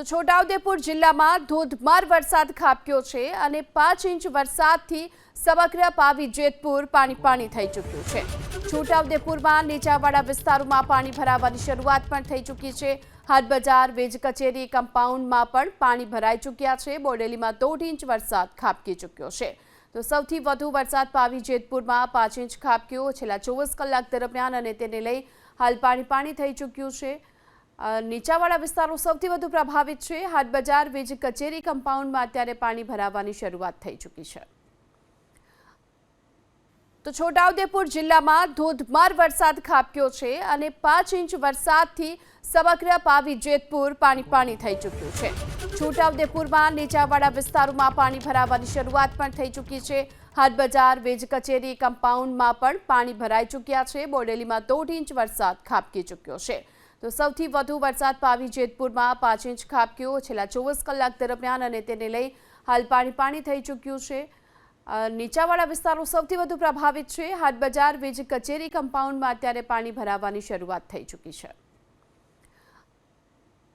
તો છોટાઉદેપુર જિલ્લામાં ધોધમાર વરસાદ ખાબક્યો છે અને 5 ઇંચ વરસાદથી સમગ્ર પાવી જેતપુર પાણી થઈ ચૂક્યું છે। છોટાઉદેપુરમાં નીચાણવાળા વિસ્તારોમાં પાણી ભરાવાની શરૂઆત પણ થઈ ચૂકી છે। હાટ બજાર, વીજ કચેરી, કમ્પાઉન્ડમાં પણ પાણી ભરાઈ ચૂક્યા છે। બોડેલીમાં 1.5 ઇંચ વરસાદ ખાબકી ચૂક્યો છે। તો સૌથી વધુ વરસાદ પાવી જેતપુરમાં 5 ઇંચ ખાબક્યો છેલ્લા 24 કલાક દરમિયાન અને તેને લઈ હાલ પાણી થઈ ચૂક્યું છે। નીચાણવાળા વિસ્તારો સૌથી વધુ પ્રભાવિત છે। હાટ બજાર, વીજ કચેરી, કમ્પાઉન્ડમાં અત્યારે પાણી ભરાવાની શરૂઆત થઈ ચૂકી છે। તો છોટાઉદેપુર જિલ્લામાં ધોધમાર વરસાદ ખાબક્યો છે અને 5 ઇંચ વરસાદથી સમગ્ર પાવી જેતપુર પાણી થઈ ચૂક્યું છે। છોટાઉદેપુરમાં નીચાણવાળા વિસ્તારોમાં પાણી ભરાવાની શરૂઆત પણ થઈ ચૂકી છે। હાટ બજાર, વીજ કચેરી, કમ્પાઉન્ડમાં પણ પાણી ભરાઈ ચૂક્યા છે। બોડેલીમાં 1.5 ઇંચ વરસાદ ખાબકી ચૂક્યો છે। તો સૌથી વધુ વરસાદ પાવી જેતપુરમાં 5 ઇંચ ખાબક્યો છેલ્લા 24 કલાક દરમિયાન અને તેને લઈ હાલ પાણી થઈ ચૂક્યું છે। નીચાણવાળા વિસ્તારો સૌથી વધુ પ્રભાવિત છે। હાટ બજાર, વીજ કચેરી, કમ્પાઉન્ડમાં અત્યારે પાણી ભરાવાની શરૂઆત થઈ ચૂકી છે।